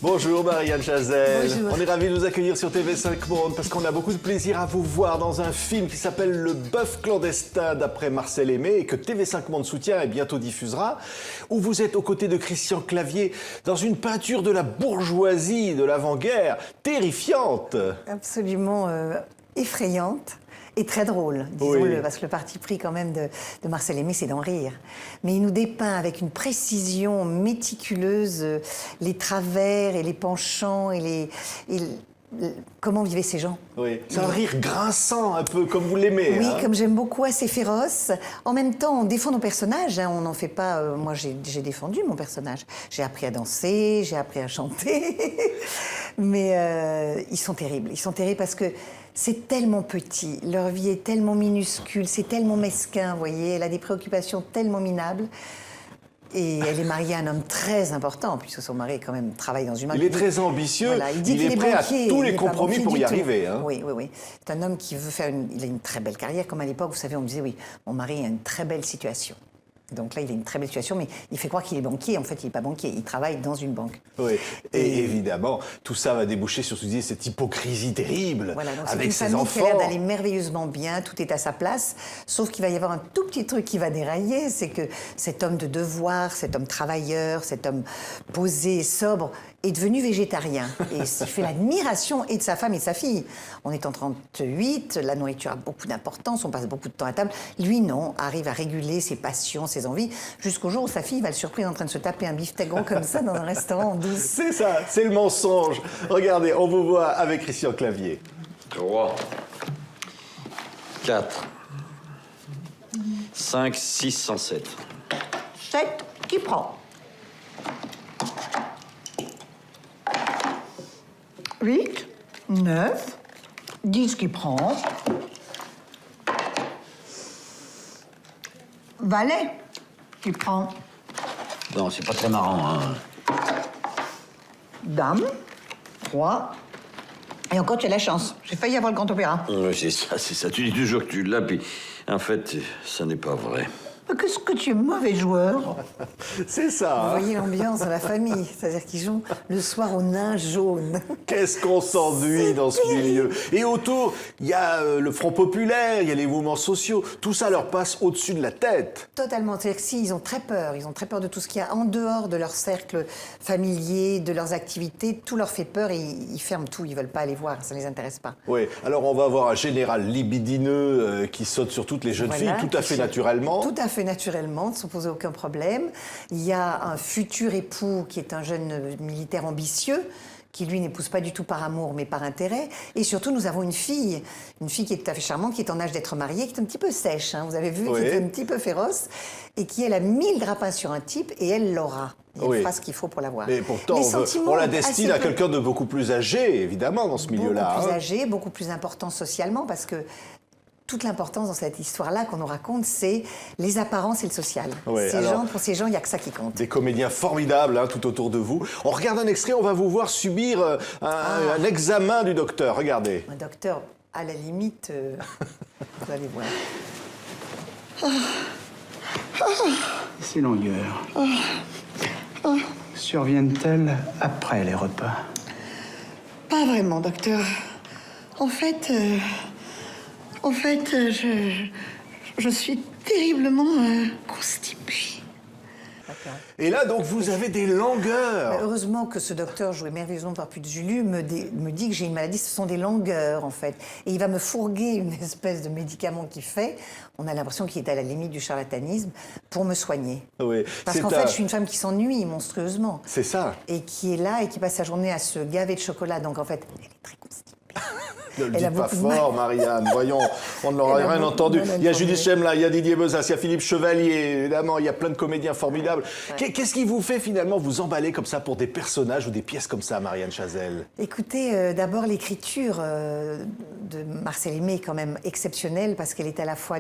Bonjour Marianne Chazelle. Bonjour. On est ravis de vous accueillir sur TV5 Monde parce qu'on a beaucoup de plaisir à vous voir dans un film qui s'appelle Le Bœuf clandestin d'après Marcel Aimé et que TV5 Monde soutient et bientôt diffusera, où vous êtes aux côtés de Christian Clavier dans une peinture de la bourgeoisie de l'avant-guerre terrifiante. Absolument effrayante et très drôle, disons-le, Oui. parce que le parti pris quand même de Marcel Aimé, c'est d'en rire. Mais il nous dépeint avec une précision méticuleuse les travers et les penchants et comment vivaient ces gens. Oui. C'est un rire grinçant un peu comme vous l'aimez. Oui, hein. comme j'aime beaucoup, assez féroce. En même temps, on défend nos personnages, hein, on n'en fait pas... moi, j'ai défendu mon personnage. J'ai appris à danser, j'ai appris à chanter. Mais ils sont terribles. Ils sont terribles parce que c'est tellement petit, leur vie est tellement minuscule, c'est tellement mesquin, vous voyez. Elle a des préoccupations tellement minables. Et elle est mariée à un homme très important, puisque son mari, quand même, travaille dans une banque. Il est très ambitieux, Voilà, il dit il qu'il est prêt banquier, à tous il les n'est pas compromis banquier pour du y tout. arriver. Hein. Oui, oui, oui. C'est un homme qui veut faire il a une très belle carrière, comme à l'époque, vous savez, on me disait, oui, mon mari a une très belle situation. Donc là, il a une très belle situation, mais il fait croire qu'il est banquier. En fait, il n'est pas banquier, il travaille dans une banque. Oui, et évidemment, tout ça va déboucher sur cette hypocrisie terrible Voilà, donc c'est avec une ses famille qui a l'air enfants. d'aller merveilleusement bien, tout est à sa place, sauf qu'il va y avoir un tout petit truc qui va dérailler, c'est que cet homme de devoir, cet homme travailleur, cet homme posé, sobre, est devenu végétarien. Et il fait l'admiration et de sa femme et de sa fille. On est en 38, la nourriture a beaucoup d'importance, on passe beaucoup de temps à table. Lui, non, arrive à réguler ses passions, ses envies, jusqu'au jour où sa fille va le surprendre en train de se taper un beefsteak gros comme ça dans un restaurant en douce. C'est ça, c'est le mensonge. Regardez, on vous voit avec Christian Clavier. 3, 4, 5, 6, 107. 7, qui prend 8, 9, 10 qui prend. Valet qui prend. Non, c'est pas très marrant, hein. Dame, 3. Et encore, tu as la chance. J'ai failli avoir le grand opéra. Oui, c'est ça. Tu dis toujours que tu l'as, puis en fait, ça n'est pas vrai. Mais qu'est-ce que tu es mauvais joueur. C'est ça. Vous hein. voyez l'ambiance de la famille. C'est-à-dire qu'ils jouent le soir au nain jaune. Qu'est-ce qu'on s'ennuie dans ce milieu. Et autour, il y a le Front populaire, il y a les mouvements sociaux. Tout ça leur passe au-dessus de la tête. Totalement. C'est-à-dire que s'ils ont très peur, ils ont très peur de tout ce qu'il y a en dehors de leur cercle familier, de leurs activités, tout leur fait peur et ils ferment tout, ils veulent pas aller voir, ça les intéresse pas. Oui, alors on va avoir un général libidineux qui saute sur toutes les jeunes Voilà, filles, tout à fait naturellement. Tout à fait naturellement, ne se poser aucun problème. Il y a un futur époux qui est un jeune militaire ambitieux, qui lui n'épouse pas du tout par amour mais par intérêt. Et surtout, nous avons une fille qui est tout à fait charmante, qui est en âge d'être mariée, qui est un petit peu sèche, hein, vous avez vu, Oui. qui est un petit peu féroce, et qui, elle, a 1000 grappins sur un type, et elle l'aura. Et elle Oui. fera ce qu'il faut pour l'avoir. Mais pourtant, Les on sentiments la destine assez à peu- quelqu'un de beaucoup plus âgé, évidemment, dans ce milieu-là. Beaucoup plus hein. âgé, beaucoup plus important socialement, parce que toute l'importance dans cette histoire-là qu'on nous raconte, c'est les apparences et le social. Ouais, alors- Pour ces gens, il n'y a que ça qui compte. Des comédiens formidables hein, tout autour de vous. On regarde un extrait, on va vous voir subir un examen du docteur. Regardez. Un docteur, à la limite, vous allez voir. Ces longueurs surviennent-elles après les repas? Pas vraiment, docteur. En fait, je suis terriblement constipée. Et là, donc, vous avez des longueurs. Heureusement que ce docteur, joué merveilleusement par Pujulu, me dit que j'ai une maladie, ce sont des longueurs, en fait. Et il va me fourguer une espèce de médicament qu'il fait, on a l'impression qu'il est à la limite du charlatanisme, pour me soigner. Oui, Parce c'est qu'en fait, je suis une femme qui s'ennuie monstrueusement. C'est ça. Et qui est là et qui passe sa journée à se gaver de chocolat. Donc, en fait, elle est très constipée. Ne le Elle a dites pas beaucoup de mal. fort, Marianne. Voyons, on ne Elle l'aura a rien beaucoup entendu. de mal à Il y a le Judith formuler. Chemla, il y a Didier Bezas, il y a Philippe Chevalier, évidemment. Il y a plein de comédiens formidables. Qu'est-ce qui vous fait finalement vous emballer comme ça pour des personnages ou des pièces comme ça, Marianne Chazelle? Écoutez, d'abord l'écriture de Marcel Aimé est quand même exceptionnelle parce qu'elle est à la fois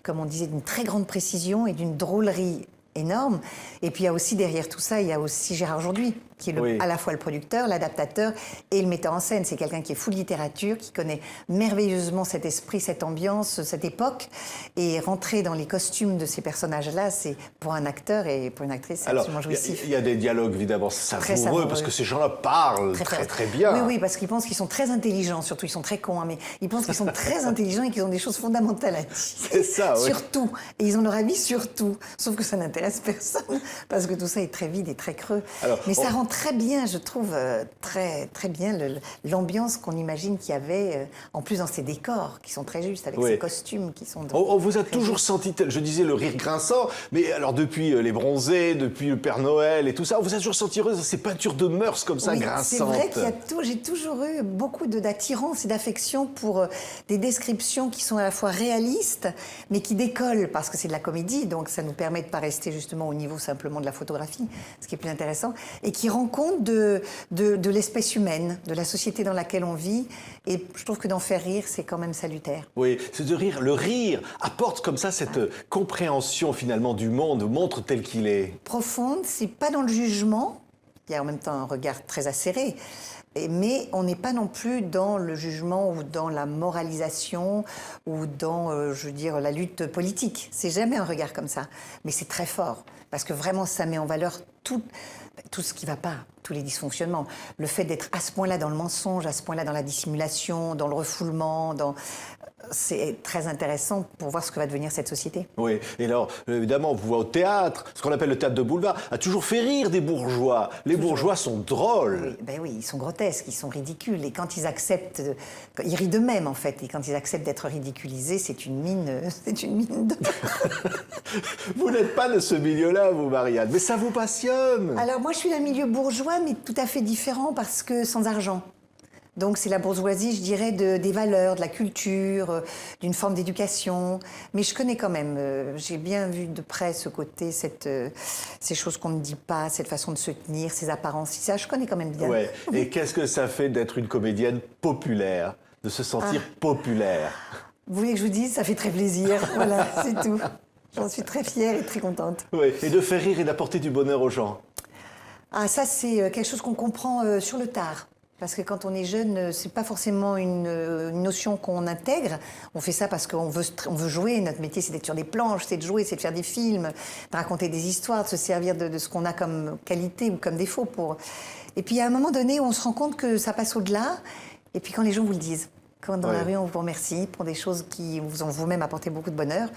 comme on disait, d'une très grande précision et d'une drôlerie énorme. Et puis il y a aussi derrière tout ça, il y a aussi Gérard Aujourd'hui, qui est Oui. à la fois le producteur, l'adaptateur et le metteur en scène. C'est quelqu'un qui est fou de littérature, qui connaît merveilleusement cet esprit, cette ambiance, cette époque. Et rentrer dans les costumes de ces personnages-là, c'est pour un acteur et pour une actrice, c'est Alors, absolument jouissif. il y a des dialogues évidemment Très savoureux, savoureux. parce que ces gens-là parlent très bien. Oui, oui, parce qu'ils pensent qu'ils sont très intelligents, surtout ils sont très cons, hein, mais ils pensent qu'ils sont très intelligents et qu'ils ont des choses fondamentales à dire. C'est ça, oui. Surtout. Et ils ont leur avis sur tout. Sauf que ça n'intéresse personne, parce que tout ça est très vide et très creux. Alors, mais ça rend très bien, je trouve, très bien l'ambiance qu'on imagine qu'il y avait, en plus dans ces décors qui sont très justes, avec Oui. ces costumes qui sont... On vous a très toujours justes. senti, je disais, le rire grinçant, mais alors depuis les bronzés, depuis le Père Noël et tout ça, on vous a toujours senti heureuse dans ces peintures de mœurs comme ça, Oui, grinçantes. c'est vrai j'ai toujours eu beaucoup d'attirance et d'affection pour des descriptions qui sont à la fois réalistes, mais qui décollent, parce que c'est de la comédie, donc ça nous permet de ne pas rester justement au niveau simplement de la photographie, ce qui est plus intéressant, et qui rend compte de l'espèce humaine, de la société dans laquelle on vit, et je trouve que d'en faire rire, c'est quand même salutaire. Oui, c'est de rire. Le rire apporte comme ça cette compréhension finalement du monde, montre tel qu'il est. Profonde, c'est pas dans le jugement, il y a en même temps un regard très acéré, mais on n'est pas non plus dans le jugement ou dans la moralisation ou dans, je veux dire, la lutte politique. C'est jamais un regard comme ça, mais c'est très fort, parce que vraiment ça met en valeur tout ce qui ne va pas, tous les dysfonctionnements. Le fait d'être à ce point-là dans le mensonge, à ce point-là dans la dissimulation, dans le refoulement, c'est très intéressant pour voir ce que va devenir cette société. Oui, et alors, évidemment, vous voyez au théâtre, ce qu'on appelle le théâtre de boulevard, a toujours fait rire des bourgeois. Les bourgeois sont drôles. Oui, ben oui, ils sont grotesques, ils sont ridicules. Et quand ils acceptent, ils rient d'eux-mêmes en fait. Et quand ils acceptent d'être ridiculisés, c'est une mine de... Vous n'êtes pas de ce milieu-là, vous, Marianne, mais ça vous passionne. Alors moi, je suis d'un milieu bourgeois, mais tout à fait différent parce que sans argent. Donc c'est la bourgeoisie, je dirais, des valeurs, de la culture, d'une forme d'éducation. Mais je connais quand même, j'ai bien vu de près ce côté, ces choses qu'on ne dit pas, cette façon de se tenir, ces apparences, ça, je connais quand même bien. Ouais. Et qu'est-ce que ça fait d'être une comédienne populaire, de se sentir populaire? Vous voulez que je vous dise, ça fait très plaisir, voilà, c'est tout. J'en suis très fière et très contente. Oui, et de faire rire et d'apporter du bonheur aux gens. Ah, ça, c'est quelque chose qu'on comprend sur le tard. Parce que quand on est jeune, c'est pas forcément une notion qu'on intègre. On fait ça parce qu'on veut jouer. Notre métier, c'est d'être sur des planches, c'est de jouer, c'est de faire des films, de raconter des histoires, de se servir de ce qu'on a comme qualité ou comme défaut. Et puis, à un moment donné, on se rend compte que ça passe au-delà. Et puis, quand les gens vous le disent, quand dans la rue, on vous remercie pour des choses qui vous ont vous-même apporté beaucoup de bonheur,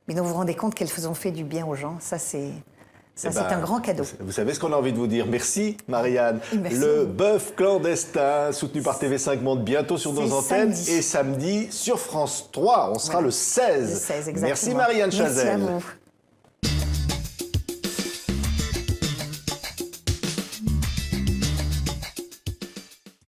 mais dont vous vous rendez compte qu'elles vous ont fait du bien aux gens, ça, c'est un grand cadeau. Vous savez ce qu'on a envie de vous dire. Merci, Marianne. Merci. Le Bœuf clandestin, soutenu par TV5 Monde, bientôt sur nos C'est antennes. samedi. Et samedi sur France 3. On sera le 16. Le 16, exactement. Merci, Marianne Chazelle. Merci à vous.